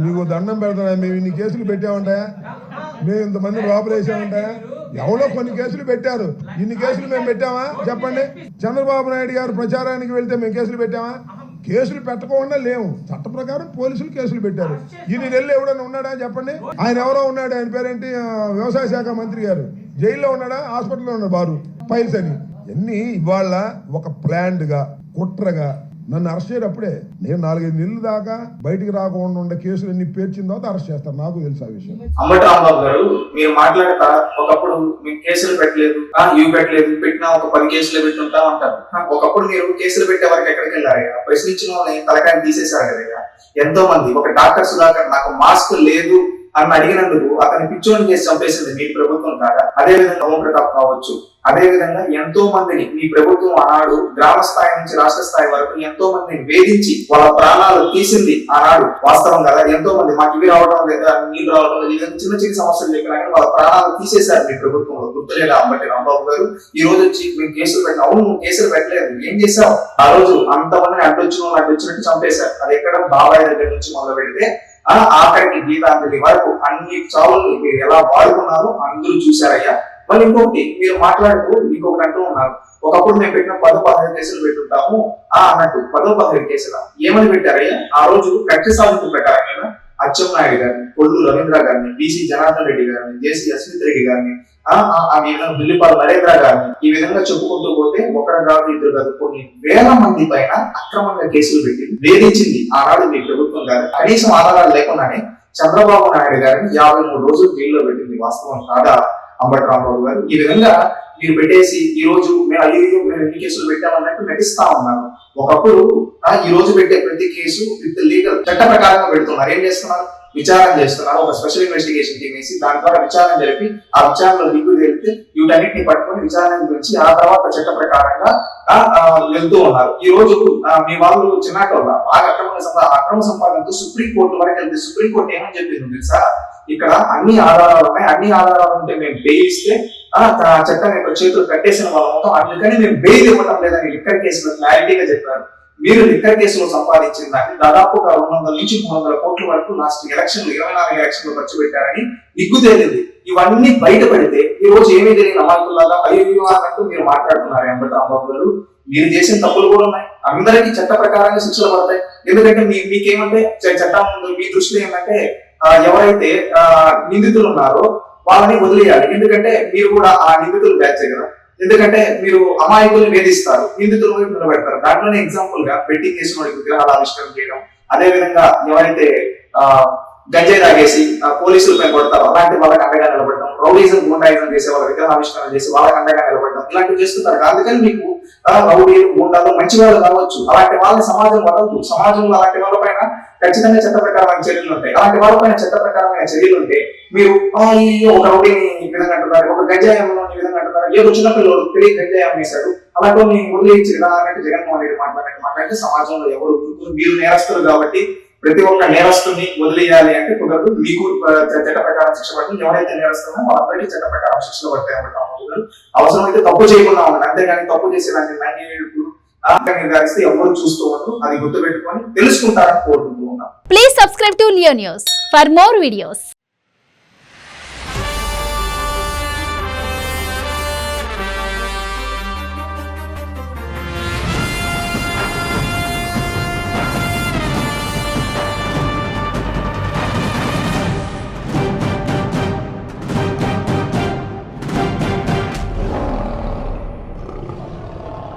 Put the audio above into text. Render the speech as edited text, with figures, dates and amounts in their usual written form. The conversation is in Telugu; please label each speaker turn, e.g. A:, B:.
A: నీకు దండం పెడతా మేము ఇన్ని కేసులు పెట్టామంటే మేము ఇంతమంది లోపల వేసామంటే ఎవరో కొన్ని కేసులు పెట్టారు ఇన్ని కేసులు మేము పెట్టామా చెప్పండి చంద్రబాబు నాయుడు గారు ప్రచారానికి వెళ్తే మేము కేసులు పెట్టామా కేసులు పెట్టకుండా లేవు చట్ట ప్రకారం పోలీసులు కేసులు పెట్టారు ఇన్ని నెలలు ఎవడన్నా ఉన్నాడా చెప్పండి ఆయన ఎవరో ఉన్నాడు ఆయన పేరేంటి వ్యవసాయ శాఖ మంత్రి గారు జైల్లో ఉన్నాడా హాస్పిటల్లో ఉన్నాడు బారు ఫైల్స్ అని ఎన్ని ఇవాళ ఒక ప్లాండ్ గా కుట్రగా నన్ను అరెస్ట్ చేయడప్పుడే నేను 4-5 నెలల దాకా బయటికి రాకుండా ఉండే కేసులు ఎన్ని పేర్చిన తర్వాత అరెస్ట్ చేస్తారు నాకు తెలుసు ఆ విషయం.
B: అంబటి రాంబాబు గారు మీరు మాట్లాడతా ఒకప్పుడు మీకు కేసులు పెట్టలేదు ఇవి పెట్టలేదు పెట్టినా ఒక 10 కేసులు పెట్టుంటా అంటారు. ఒకప్పుడు మీరు కేసులు పెట్టే వారికి ఎక్కడికి వెళ్ళారు ప్రశ్నించిన వాళ్ళని తలకాయని తీసేశారు కదా. ఎంతో మంది ఒక డాక్టర్ సుధాకర్ నాకు మాస్క్ లేదు అని అడిగినందుకు అతని పిచ్చోని చేసి చంపేసింది మీ ప్రభుత్వం కాదా. అదే విధంగా హోంప్రతాప్ కావచ్చు. అదే విధంగా ఎంతో మందిని మీ ప్రభుత్వం ఆనాడు గ్రామ స్థాయి నుంచి రాష్ట్ర స్థాయి వరకు ఎంతో మందిని వేధించి వాళ్ళ ప్రాణాలు తీసింది ఆనాడు వాస్తవం కదా. ఎంతో మంది మాకు ఇవి రావడం లేదా నీళ్ళు రావడం లేదా చిన్న చిన్న సమస్యలు చెప్పినా కానీ వాళ్ళ ప్రాణాలు తీసేశారు మీ ప్రభుత్వంలో. గుర్తులేదా అంబటి రాంబాబు గారు? ఈ రోజు వచ్చి మేము కేసులు పెట్టిన అవును నువ్వు కేసులు పెట్టలేదు ఏం చేసావు? ఆ రోజు అంతమందిని అడ్డొచ్చినట్టు చంపేశారు. అది ఎక్కడ బాబాయ్ దగ్గర నుంచి మొదలు పెడితే ఆఖరికి గీతాంజలి వరకు అన్ని చావులు మీరు ఎలా వాడుకున్నారో అందరూ చూశారయ్యా. మళ్ళీ ఇంకొకటి మీరు మాట్లాడుతూ ఇంకొకటి అంటూ ఉన్నారు ఒకప్పుడు మేము పెట్టిన 10-15 కేసులు పెట్టుంటాము అన్నట్టు 10-15 కేసులు ఏమని పెట్టారయ్యా? ఆ రోజు కక్ష సాధింపు ప్రకారంగా అచ్చెన్నాయుడు గారిని, కొల్లు రవీంద్ర గారిని, బీసీ జనార్దన్ రెడ్డి గారిని, జేసీ అస్మిత్ రెడ్డి గారిని, ఆ విధంగా దుల్లిపాల నరేంద్ర గారిని ఈ విధంగా చెప్పుకుంటూ పోతే ఒకరు కాదు ఇద్దరు కాదు కొన్ని వేల మంది పైన అక్రమంగా కేసులు పెట్టి వేధించింది ఆనాడు మీ ప్రభుత్వం గారు. కనీసం ఆధారాలు లేకుండానే చంద్రబాబు నాయుడు గారిని 53 రోజులు జైల్లో పెట్టింది వాస్తవం కాదా అంబటి రాంబాబు గారు? ఈ విధంగా మీరు పెట్టేసి ఈ రోజు మేము ఎన్ని కేసులు పెట్టామన్నట్టు నటిస్తా ఉన్నాను. ఒకప్పుడు ఈ రోజు పెట్టే ప్రతి కేసు విత్ లీగల్ చట్ట ప్రకారంగా పెడుతున్నారు. ఏం చేస్తున్నారు? విచారణ చేస్తున్నారు. ఒక స్పెషల్ ఇన్వెస్టిగేషన్ టీం వేసి దాని ద్వారా విచారణ జరిపి ఆ విచారణలో దిగ్గు తెలిపితే వీటన్నిటిని పట్టుకొని విచారణ గురించి ఆ తర్వాత చట్ట ప్రకారంగా వెళ్తూ ఉన్నారు. ఈ రోజు మీ వాళ్ళు చిన్నటోళ్ళ బాగా అక్రమ సంపాదనతో సుప్రీంకోర్టు వరకు వెళ్తే సుప్రీంకోర్టు ఏమని చెప్పింది తెలుసా? ఇక్కడ అన్ని ఆధారాలు ఉన్నాయి, అన్ని ఆధారాలు ఉంటే మేము బెయిల్ ఇస్తే చట్టం యొక్క చేతులు కట్టేసిన వాళ్ళ మొత్తం అందుకని మేము బెయిల్ ఇవ్వడం లేదని లిక్కర్ కేసులో క్లారిటీగా చెప్పారు. మీరు లిక్కర్ కేసులో సంపాదించిన దాన్ని దాదాపుగా 200 నుంచి 300 కోట్ల వరకు లాస్ట్ ఎలక్షన్ 24 ఎలక్షన్ లో ఖర్చు పెట్టారని నిగ్గు తేలింది. ఇవన్నీ బయటపడితే ఈ రోజు ఏమీ తెలియని అమాయకుల్లాగా అయ్యో అన్నట్టు మీరు మాట్లాడుతున్నారు అంబటి రాంబాబు గారు. మీరు చేసిన తప్పులు కూడా ఉన్నాయి. అందరికీ చట్ట ప్రకారంగా శిక్షలు పడతాయి. ఎందుకంటే మీకేమంటే చట్టం మీ దృష్టిలో ఏంటంటే ఎవరైతే నిందితులు ఉన్నారో వాళ్ళని వదిలేయాలి. ఎందుకంటే మీరు కూడా ఆ నిందితులు బ్యాచ్ కదా. ఎందుకంటే మీరు అమాయకుల్ని వేధిస్తారు, నిందితులు నిలబెడతారు. దాంట్లోనే ఎగ్జాంపుల్ గా బెట్టింగ్ కేసు వాడికి విగ్రహాలు ఆవిష్కరణ చేయడం, అదే విధంగా ఎవరైతే గంజాయి తాగేసి పోలీసులపై కొడతారు అలాంటి వాళ్ళకి అండగా నిలబడడం, రౌడీజం గుండాయిజం చేసే వాళ్ళ విగ్రహావిష్కరణ చేసి వాళ్ళకి అండగా నిలబడడం ఇలాంటివి చేస్తుంటారు. అందుకని మీకు రౌడీలు గుండాలు మంచి వాళ్ళు కావచ్చు, అలాంటి వాళ్ళని సమాజం వదలదు. సమాజంలో అలాంటి వాళ్ళ పైన ఖచ్చితంగా చట్ట ప్రకారమైన చర్యలు ఉంటాయి. అలాంటి వాళ్ళ పైన చట్ట ప్రకారమైన చర్యలు ఉంటే మీరు ఒక రౌడీని ఈ విధంగా అంటున్నారు, ఒక గంజాయంలో ఈ విధంగా అంటున్నారు, ఏదో చిన్నపిల్లలు తెలియ గంజాయం వేశాడు అలాంటి వదిలేయచ్చు కదా అన్నట్టు జగన్మోహన్ రెడ్డి మాట్లాడితే సమాజంలో ఎవరు మీరు నేరస్తులు కాబట్టి ప్రతి ఒక్క నేరస్తుని వదిలేయాలి అంటే కుదరదు. మీకు చట్ట ప్రకారం శిక్ష పడుతుంది. ఎవరైతే నేరస్తున్నారో వాళ్ళందరికీ చట్ట ప్రకారం శిక్షలు పడతాయి అన్నమాట. అవసరమైతే తప్పు చేయకుండా ఉండాలి, అంతేగాని తప్పు చేసేదాన్ని నిర్ధారిస్తే ఎవరు చూస్తూ ఉంటారు. అది గుర్తుపెట్టుకొని తెలుసుకుంటారని కోరుకుంటూ ఉన్నాం.
C: Please subscribe to Leo news for more videos.